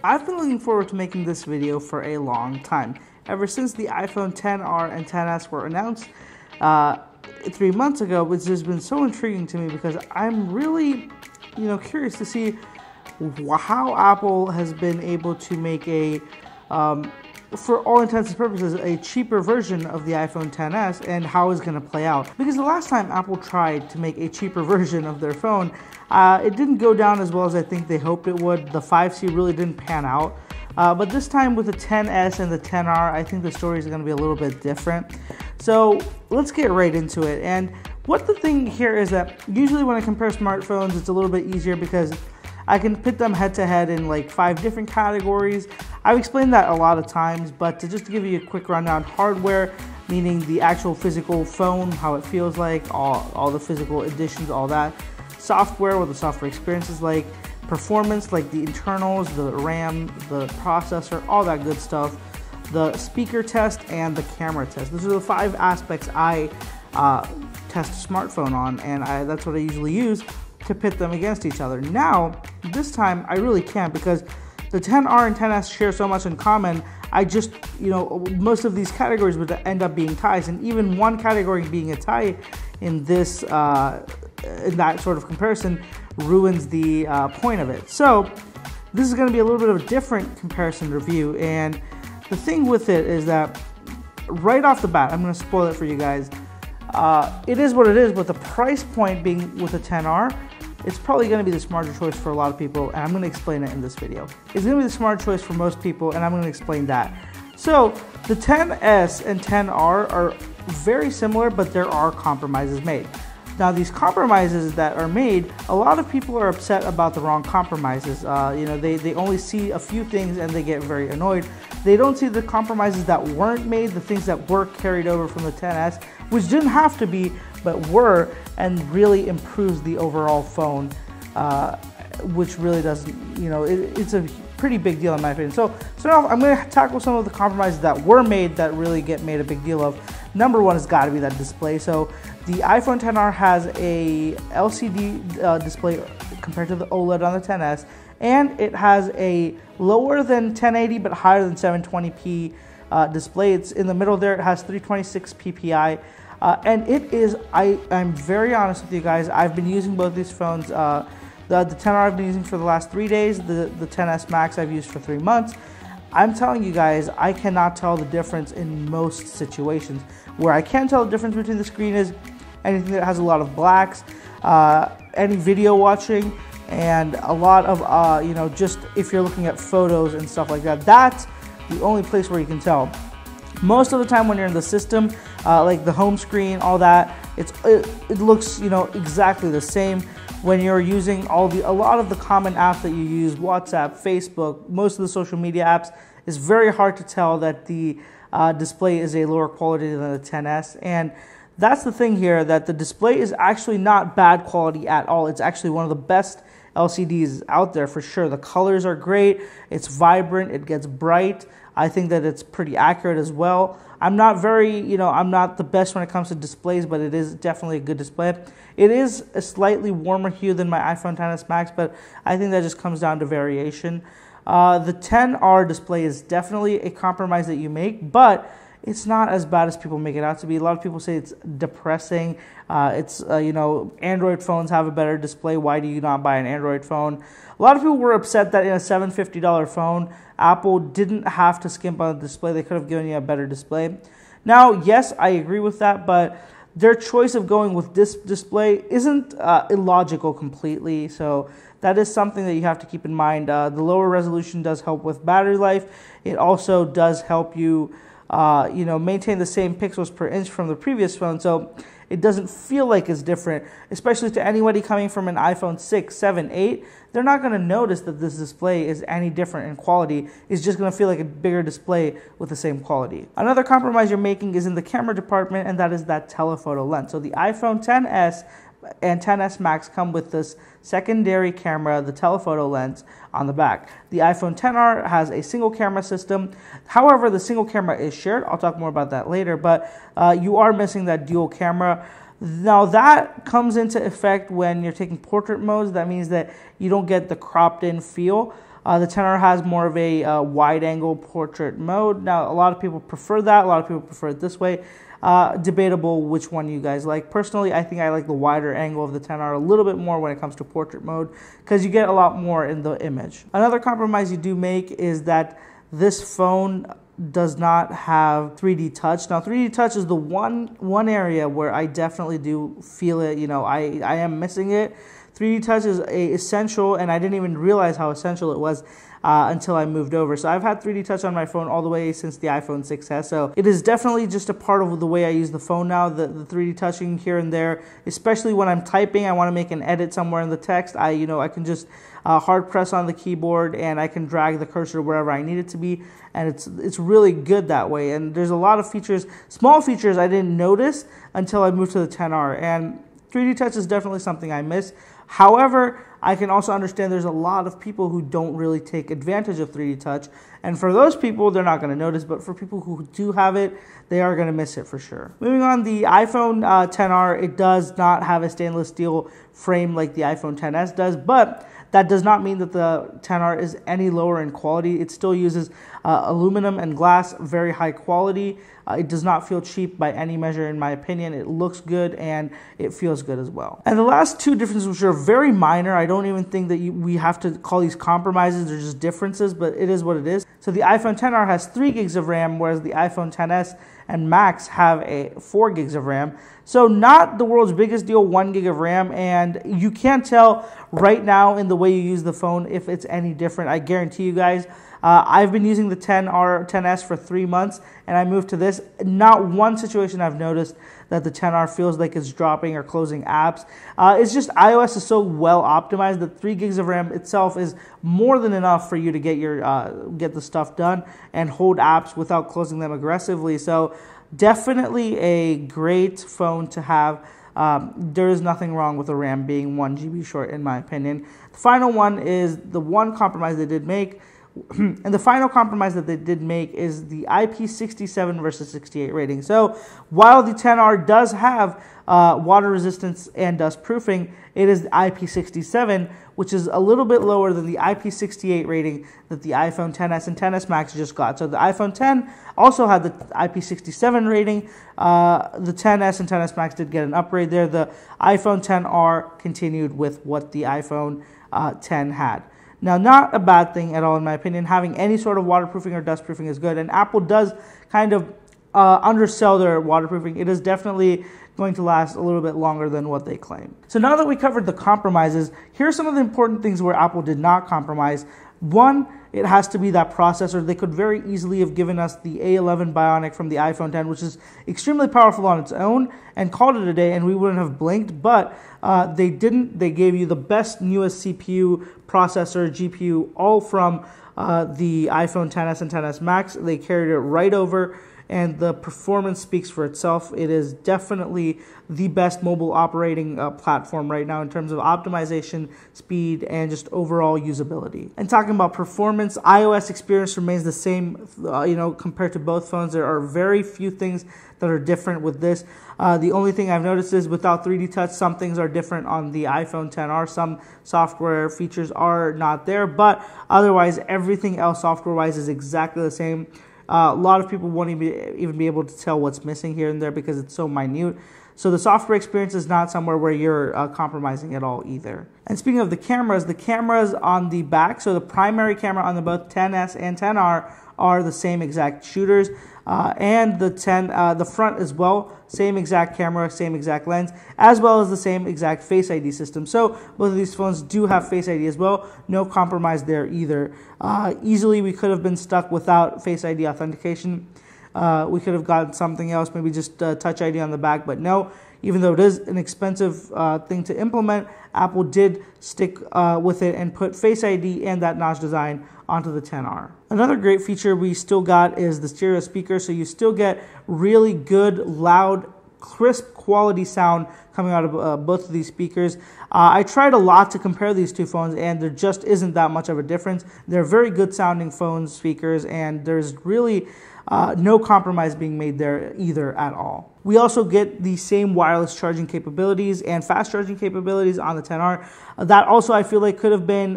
I've been looking forward to making this video for a long time. Ever since the iPhone XR and XS were announced 3 months ago, which has been so intriguing to me because I'm really, curious to see how Apple has been able to make a, for all intents and purposes, a cheaper version of the iPhone XS and how it's going to play out. Because the last time Apple tried to make a cheaper version of their phone, it didn't go down as well as I think they hoped it would. The 5C really didn't pan out. But this time with the XS and the XR, I think the story is going to be a little bit different. So let's get right into it. And what the thing here is that usually when I compare smartphones, it's a little bit easier because I can pit them head to head in like 5 different categories. I've explained that a lot of times, but just to give you a quick rundown, hardware, meaning the actual physical phone, how it feels like, all the physical additions, all that. Software, what the software experience is like. Performance, like the internals, the RAM, the processor, all that good stuff. The speaker test and the camera test. Those are the 5 aspects I test a smartphone on, and that's what I usually use to pit them against each other. Now, this time I really can't because the XR and XS share so much in common. I just, most of these categories would end up being ties, and even one category being a tie in this, in that sort of comparison ruins the point of it. So this is going to be a little bit of a different comparison review, and the thing with it is that right off the bat, I'm going to spoil it for you guys. It is what it is, but the price point being with a XR, it's probably going to be the smarter choice for a lot of people, and I'm going to explain it in this video. It's going to be the smart choice for most people, and I'm going to explain that. So the XS and XR are very similar, but there are compromises made. Now, these compromises that are made, a lot of people are upset about the wrong compromises. They only see a few things and they get very annoyed. They don't see the compromises that weren't made, the things that were carried over from the XS, which didn't have to be, but were, and really improves the overall phone, which really doesn't, it's a pretty big deal in my opinion. So now I'm going to tackle some of the compromises that were made that really get made a big deal of. Number one has got to be that display. So the iPhone XR has a LCD display compared to the OLED on the XS, and it has a lower than 1080 but higher than 720p display. It's in the middle there. It has 326 ppi, and it is. I'm very honest with you guys. I've been using both these phones. The XR I've been using for the last 3 days. The XS Max I've used for 3 months. I'm telling you guys, I cannot tell the difference in most situations. Where I can tell the difference between the screen is anything that has a lot of blacks, any video watching, and a lot of, just if you're looking at photos and stuff like that. That's the only place where you can tell. Most of the time when you're in the system, like the home screen, all that, it looks, exactly the same. When you're using a lot of the common apps that you use, WhatsApp, Facebook, most of the social media apps, it's very hard to tell that the display is a lower quality than the XS. And that's the thing here, that the display is actually not bad quality at all. It's actually one of the best LCDs out there for sure. The colors are great. It's vibrant. It gets bright. I think that it's pretty accurate as well. I'm not very, I'm not the best when it comes to displays, but it is definitely a good display. It is a slightly warmer hue than my iPhone XS Max, but I think that just comes down to variation. The XR display is definitely a compromise that you make, but it's not as bad as people make it out to be. A lot of people say it's depressing. Android phones have a better display. Why do you not buy an Android phone? A lot of people were upset that in a $750 phone, Apple didn't have to skimp on the display. They could have given you a better display. Now, yes, I agree with that, but their choice of going with this display isn't illogical completely. So that is something that you have to keep in mind. The lower resolution does help with battery life. It also does help you maintain the same pixels per inch from the previous phone, so it doesn't feel like it's different, especially to anybody coming from an iPhone 6, 7, 8. They're not going to notice that this display is any different in quality. It's just going to feel like a bigger display with the same quality. Another compromise you're making is in the camera department, and that is that telephoto lens. So the iPhone XS and XS Max come with this secondary camera, the telephoto lens on the back. The iPhone XR has a single camera system. However, the single camera is shared. I'll talk more about that later, but you are missing that dual camera. Now that comes into effect when you're taking portrait modes. That means that you don't get the cropped in feel. The 10R has more of a wide-angle portrait mode. Now, a lot of people prefer that. A lot of people prefer it this way. Debatable which one you guys like. Personally, I think I like the wider angle of the 10R a little bit more when it comes to portrait mode because you get a lot more in the image. Another compromise you do make is that this phone does not have 3D touch. Now, 3D touch is the one area where I definitely do feel it. You know, I am missing it. 3D touch is essential, and I didn't even realize how essential it was until I moved over. So I've had 3D touch on my phone all the way since the iPhone 6s. So it is definitely just a part of the way I use the phone now, the 3D touching here and there, especially when I'm typing. I want to make an edit somewhere in the text. I can just hard press on the keyboard and I can drag the cursor wherever I need it to be, and it's really good that way. And there's a lot of features, small features I didn't notice until I moved to the 10R, and 3D touch is definitely something I miss. However, I can also understand there's a lot of people who don't really take advantage of 3D touch, and for those people, they're not going to notice, but for people who do have it, they are going to miss it for sure. Moving on, the iPhone 10R, it does not have a stainless steel frame like the iPhone 10s does, but that does not mean that the 10R is any lower in quality. It still uses aluminum and glass, very high quality. It does not feel cheap by any measure, in my opinion. It looks good and it feels good as well. And the last two differences, which are very minor, I don't even think that we have to call these compromises. They're just differences, but it is what it is. So the iPhone 10R has 3 gigs of RAM, whereas the iPhone 10s and Max have 4 gigs of RAM. So not the world's biggest deal, 1 gig of RAM, and you can't tell right now in the way you use the phone if it's any different. I guarantee you guys. I've been using the 10S for 3 months, and I moved to this. Not one situation I've noticed that the 10R feels like it's dropping or closing apps. It's just iOS is so well optimized that 3 gigs of RAM itself is more than enough for you to get get the stuff done and hold apps without closing them aggressively. So definitely a great phone to have. There is nothing wrong with the RAM being 1 GB short, in my opinion. The final one is the one compromise they did make. And the final compromise that they did make is the IP67 versus 68 rating. So while the 10R does have water resistance and dust proofing, it is the IP67, which is a little bit lower than the IP68 rating that the iPhone 10s and 10s Max just got. So the iPhone 10 also had the IP67 rating. The 10s and 10s Max did get an upgrade there. The iPhone 10R continued with what the iPhone 10 had. Now, not a bad thing at all, in my opinion. Having any sort of waterproofing or dust proofing is good, and Apple does kind of undersell their waterproofing. It is definitely going to last a little bit longer than what they claim. So now that we covered the compromises, here are some of the important things where Apple did not compromise. One, it has to be that processor. They could very easily have given us the A11 Bionic from the iPhone 10, which is extremely powerful on its own, and called it a day, and we wouldn't have blinked, but they didn't. They gave you the best, newest CPU, processor, GPU, all from the iPhone 10s and 10s Max. They carried it right over, and the performance speaks for itself. It is definitely the best mobile operating platform right now in terms of optimization, speed, and just overall usability. And talking about performance, iOS experience remains the same, compared to both phones. There are very few things that are different with this. The only thing I've noticed is without 3D touch, some things are different on the iPhone 10R. Some software features are not there, but otherwise everything else software-wise is exactly the same. A lot of people won't even be able to tell what's missing here and there because it's so minute. So the software experience is not somewhere where you're compromising at all either. And speaking of the cameras on the back, so the primary camera on both 10s and 10R are the same exact shooters. And the front as well, same exact camera, same exact lens, as well as the same exact Face ID system. So both of these phones do have Face ID as well. No compromise there either. Easily we could have been stuck without Face ID authentication. We could have gotten something else, maybe just Touch ID on the back, but no. Even though it is an expensive thing to implement, Apple did stick with it and put Face ID and that notch design onto the 10R. Another great feature we still got is the stereo speaker, so you still get really good, loud, crisp quality sound coming out of both of these speakers. I tried a lot to compare these two phones, and there just isn't that much of a difference. They're very good sounding phones, speakers, and there's really no compromise being made there either at all. We also get the same wireless charging capabilities and fast charging capabilities on the 10R. That also I feel like could have been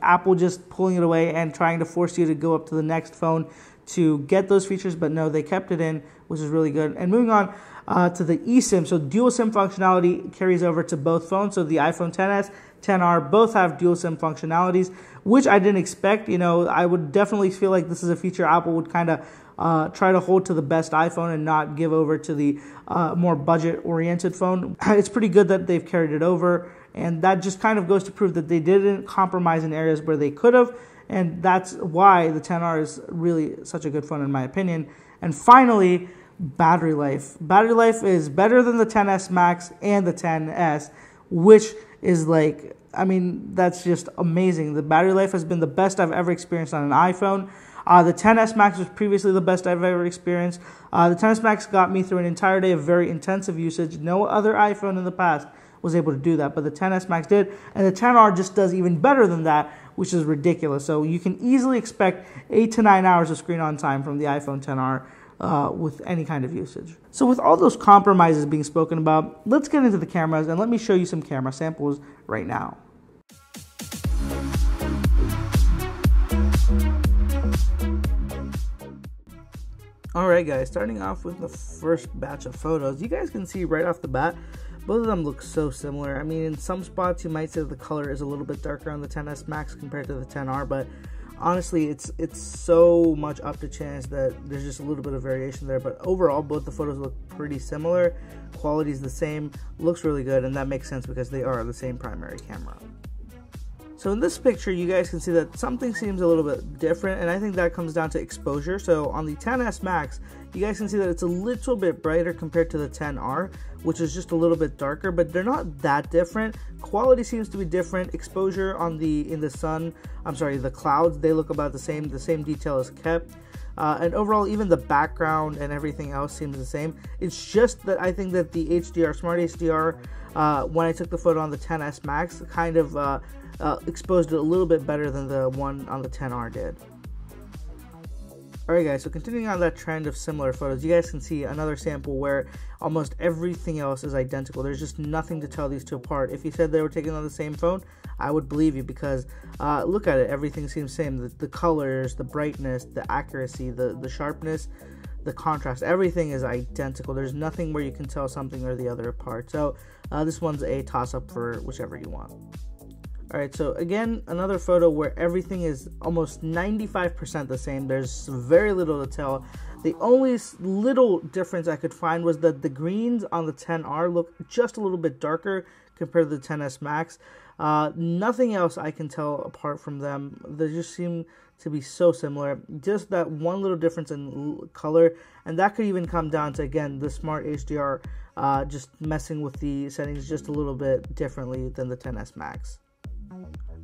Apple just pulling it away and trying to force you to go up to the next phone to get those features, but no, they kept it in, which is really good. And moving on to the eSIM, so dual SIM functionality carries over to both phones. So the iPhone XS, 10R both have dual SIM functionalities, which I didn't expect. I would definitely feel like this is a feature Apple would kind of try to hold to the best iPhone and not give over to the more budget-oriented phone. It's pretty good that they've carried it over, and that just kind of goes to prove that they didn't compromise in areas where they could have, and that's why the 10R is really such a good phone in my opinion. And finally, battery life. Battery life is better than the XS Max and the XS, which is like, I mean, that's just amazing. The battery life has been the best I've ever experienced on an iPhone. The XS Max was previously the best I've ever experienced. The XS Max got me through an entire day of very intensive usage. No other iPhone in the past was able to do that, but the XS Max did, and the 10R just does even better than that, which is ridiculous. So you can easily expect 8 to 9 hours of screen on time from the iPhone XR with any kind of usage. So with all those compromises being spoken about, let's get into the cameras, and let me show you some camera samples right now. Alright guys, starting off with the first batch of photos, you guys can see right off the bat, both of them look so similar. I mean, in some spots you might say that the color is a little bit darker on the XS Max compared to the 10R, but honestly, it's so much up to chance that there's just a little bit of variation there. But overall, both the photos look pretty similar. Quality is the same, looks really good, and that makes sense because they are the same primary camera. So in this picture, you guys can see that something seems a little bit different, and I think that comes down to exposure. So on the XS Max, you guys can see that it's a little bit brighter compared to the 10R, which is just a little bit darker, but they're not that different. Quality seems to be different. Exposure on the the clouds, they look about the same. The same detail is kept. And overall, even the background and everything else seems the same. It's just that I think that the HDR, Smart HDR, when I took the photo on the XS Max, kind of exposed it a little bit better than the one on the 10R did. Alright guys, so continuing on that trend of similar photos, you guys can see another sample where almost everything else is identical. There's just nothing to tell these two apart. If you said they were taken on the same phone, I would believe you, because look at it, everything seems the same. The colors, the brightness, the accuracy, the sharpness, the contrast, everything is identical. There's nothing where you can tell something or the other apart. So this one's a toss-up for whichever you want. Alright, so again, another photo where everything is almost 95% the same. There's very little to tell. The only little difference I could find was that the greens on the 10R look just a little bit darker compared to the XS Max. Nothing else I can tell apart from them. They just seem to be so similar. Just that one little difference in color, and that could even come down to, again, the Smart HDR just messing with the settings just a little bit differently than the XS Max.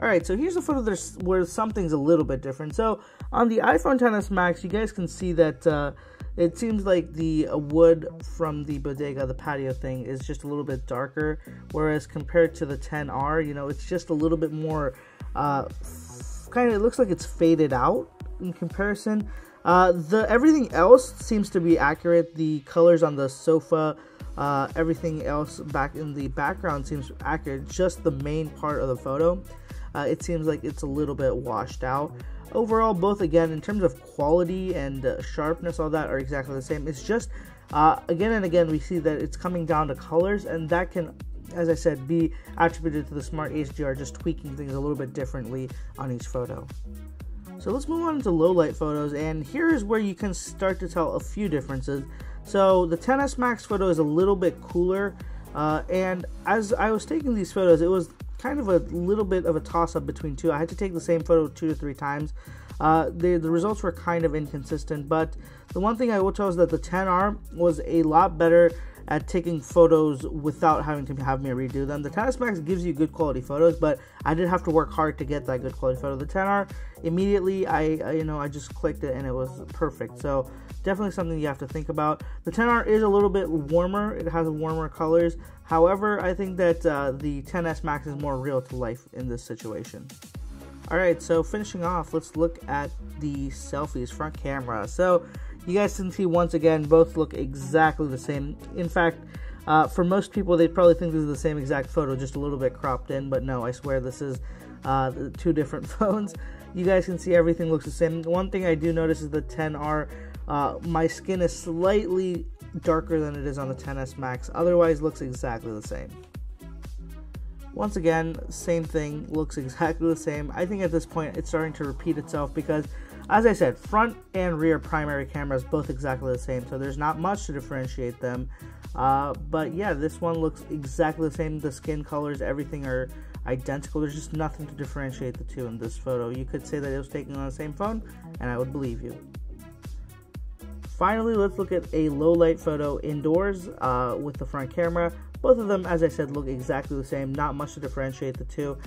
Alright, so here's a photo where something's a little bit different. So on the iPhone XS Max, you guys can see that it seems like the wood from the bodega, the patio thing, is just a little bit darker, whereas compared to the 10R, it's just a little bit more it looks like it's faded out in comparison. Everything else seems to be accurate. The colors on the sofa, everything else back in the background seems accurate. Just the main part of the photo, it seems like it's a little bit washed out. Overall, both, again, in terms of quality and sharpness, all that are exactly the same. It's just, again and again, we see that it's coming down to colors, and that can, as I said, be attributed to the Smart HDR just tweaking things a little bit differently on each photo. So let's move on to low light photos, and here is where you can start to tell a few differences. So the XS Max photo is a little bit cooler, and as I was taking these photos, it was kind of a little bit of a toss-up between two. I had to take the same photo 2 to 3 times. The results were kind of inconsistent, but the one thing I will tell is that the 10R was a lot better at taking photos without having to have me redo them. The XS Max gives you good quality photos, but I did have to work hard to get that good quality photo. The XR, immediately I just clicked it and it was perfect. So definitely something you have to think about. The XR is a little bit warmer. It has warmer colors. However, I think that the XS Max is more real to life in this situation. Alright, so finishing off, let's look at the selfies front camera. So you guys can see once again, both look exactly the same. In fact, for most people, they probably think this is the same exact photo, just a little bit cropped in, but no, I swear this is two different phones. You guys can see everything looks the same. One thing I do notice is the XR, my skin is slightly darker than it is on the XS Max, otherwise looks exactly the same. Once again, same thing, looks exactly the same. I think at this point it's starting to repeat itself because, as I said, front and rear primary cameras both exactly the same, so there's not much to differentiate them. But yeah, this one looks exactly the same. The skin colors, everything are identical. There's just nothing to differentiate the two in this photo. You could say that it was taken on the same phone, and I would believe you. Finally, let's look at a low light photo indoors with the front camera. Both of them, as I said, look exactly the same. Not much to differentiate the two.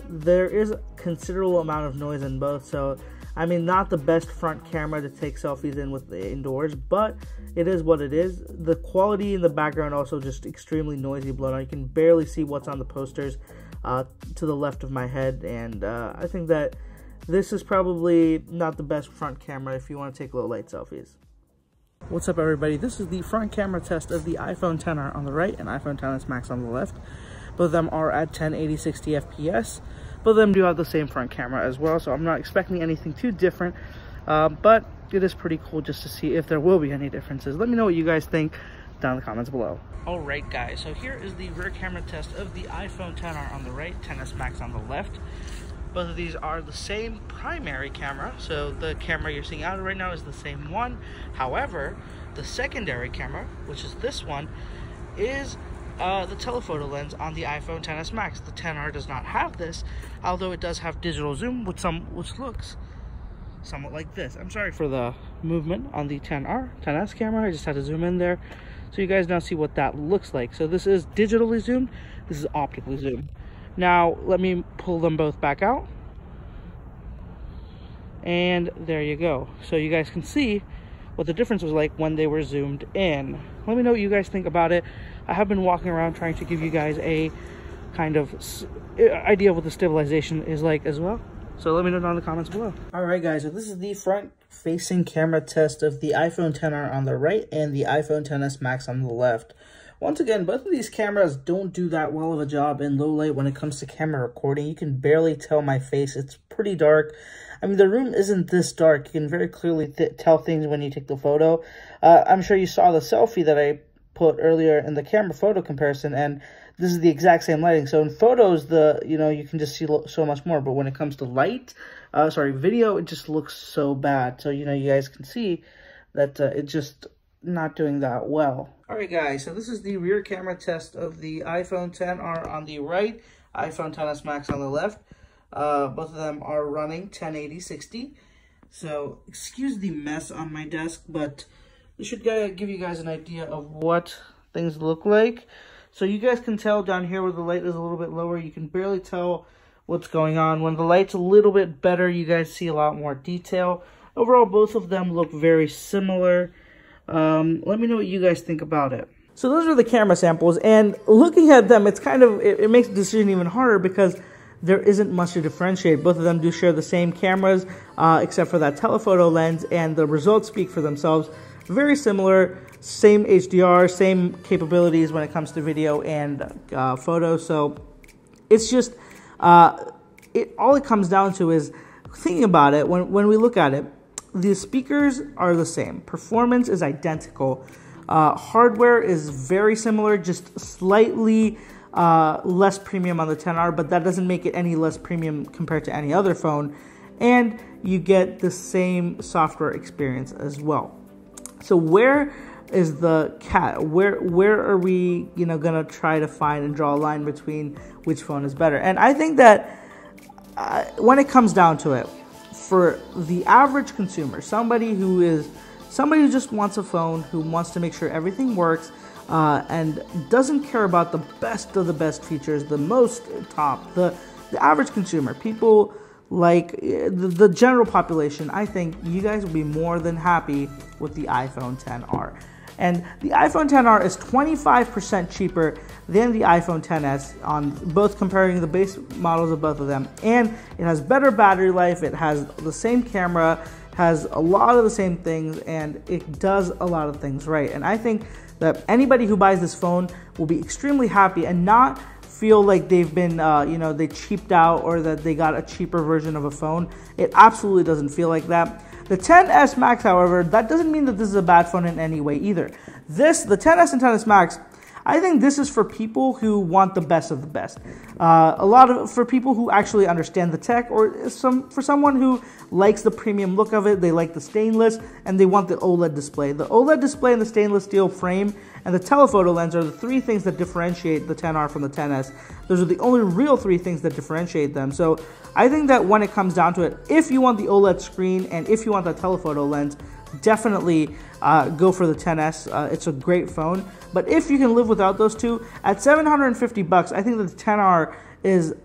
There is a considerable amount of noise in both, so I mean, not the best front camera to take selfies in with the indoors, but it is what it is. The quality in the background also just extremely noisy, blown out. You can barely see what's on the posters to the left of my head, and I think that this is probably not the best front camera if you want to take low light selfies. What's up, everybody? This is the front camera test of the iPhone XR on the right and iPhone XS Max on the left. Both of them are at 1080 60 FPS. Both of them do have the same front camera as well, so I'm not expecting anything too different, but it is pretty cool just to see if there will be any differences. Let me know what you guys think down in the comments below. Alright guys, so here is the rear camera test of the iPhone XR on the right, XS Max on the left. Both of these are the same primary camera, so the camera you're seeing out right now is the same one. However, the secondary camera, which is this one, is the telephoto lens on the iPhone XS Max. The XR does not have this, although it does have digital zoom, which looks somewhat like this. I'm sorry for the movement on the XS camera. I just had to zoom in there, so you guys now see what that looks like. So this is digitally zoomed, this is optically zoomed. Now, let me pull them both back out. And there you go. So you guys can see what the difference was like when they were zoomed in. Let me know what you guys think about it. I have been walking around trying to give you guys a kind of idea of what the stabilization is like as well. So let me know down in the comments below. Alright guys, so this is the front-facing camera test of the iPhone XR on the right and the iPhone XS Max on the left. Once again, both of these cameras don't do that well of a job in low light when it comes to camera recording. You can barely tell my face. It's pretty dark. I mean, the room isn't this dark. You can very clearly tell things when you take the photo. I'm sure you saw the selfie that I put earlier in the camera photo comparison, and this is the exact same lighting. So in photos, you can just see so much more, but when it comes to video, it just looks so bad. So, you guys can see that it just not doing that well. Alright guys, so this is the rear camera test of the iPhone XR on the right, iPhone XS Max on the left. Both of them are running 1080 60. So excuse the mess on my desk, but this should give you guys an idea of what things look like. So you guys can tell down here where the light is a little bit lower, you can barely tell what's going on. When the light's a little bit better, you guys see a lot more detail. Overall, both of them look very similar. Let me know what you guys think about it. So those are the camera samples, and looking at them, it's it makes the decision even harder because there isn't much to differentiate. Both of them do share the same cameras, except for that telephoto lens, and the results speak for themselves. Very similar, same HDR, same capabilities when it comes to video and photo. So it's just, all it comes down to is thinking about it. When we look at it, the speakers are the same. Performance is identical. Hardware is very similar, just slightly less premium on the XR, but that doesn't make it any less premium compared to any other phone. And you get the same software experience as well. So where is the cat? Where are we, gonna try to find and draw a line between which phone is better? And I think that when it comes down to it, for the average consumer, somebody who just wants a phone, who wants to make sure everything works, and doesn't care about the best of the best features, the most top, the average consumer, people like the general population, I think you guys will be more than happy with the iPhone XR. And the iPhone XR is 25% cheaper than the iPhone XS on both, comparing the base models of both of them. And it has better battery life, it has the same camera, has a lot of the same things, and it does a lot of things right. And I think that anybody who buys this phone will be extremely happy and not feel like they've been, they cheaped out or that they got a cheaper version of a phone. It absolutely doesn't feel like that. The XS Max, however, that doesn't mean that this is a bad phone in any way either. The XS and XS Max, I think this is for people who want the best of the best. For people who actually understand the tech, or for someone who likes the premium look of it, they like the stainless, and they want the OLED display. The OLED display and the stainless steel frame and the telephoto lens are the three things that differentiate the XR from the XS. Those are the only real three things that differentiate them. So I think that when it comes down to it, if you want the OLED screen and if you want that telephoto lens, definitely go for the XS. It's a great phone. But if you can live without those two, at $750, I think that the XR is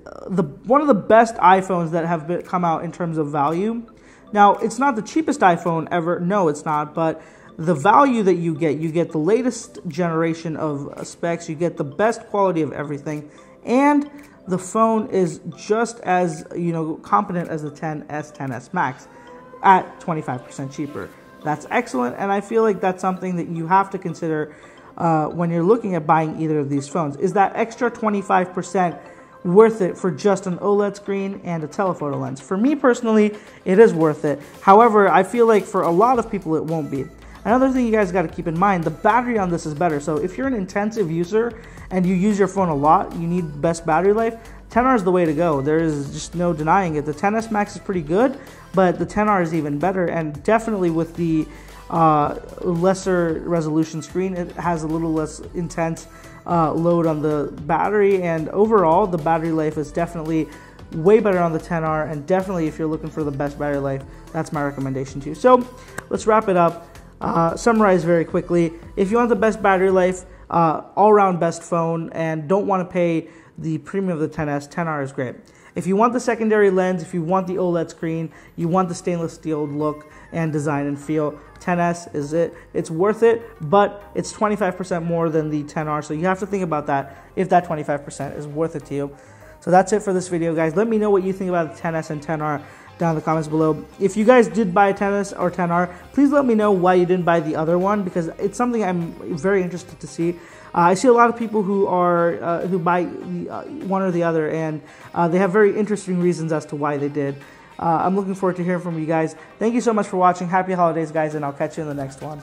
one of the best iPhones that have come out in terms of value. Now, it's not the cheapest iPhone ever. No, it's not. But the value that you get the latest generation of specs, you get the best quality of everything, and the phone is just as competent as the XS, XS Max at 25% cheaper. That's excellent, and I feel like that's something that you have to consider when you're looking at buying either of these phones. Is that extra 25% worth it for just an OLED screen and a telephoto lens? For me personally, it is worth it. However, I feel like for a lot of people it won't be. Another thing you guys got to keep in mind, the battery on this is better. So if you're an intensive user and you use your phone a lot, you need best battery life, XR is the way to go. There is just no denying it. The XS Max is pretty good, but the XR is even better, and definitely with the lesser resolution screen, it has a little less intense load on the battery, and overall the battery life is definitely way better on the XR, and definitely if you're looking for the best battery life, that's my recommendation to you. So let's wrap it up. Summarize very quickly. If you want the best battery life, all-around best phone, and don't want to pay the premium of the XS, XR is great. If you want the secondary lens, if you want the OLED screen, you want the stainless steel look and design and feel, XS is it. It's worth it, but it's 25% more than the XR, so you have to think about that, if that 25% is worth it to you. So that's it for this video, guys. Let me know what you think about the XS and XR down in the comments below. If you guys did buy a XS or XR, please let me know why you didn't buy the other one, because it's something I'm very interested to see. I see a lot of people who buy one or the other, and they have very interesting reasons as to why they did. I'm looking forward to hearing from you guys. Thank you so much for watching. Happy holidays, guys, and I'll catch you in the next one.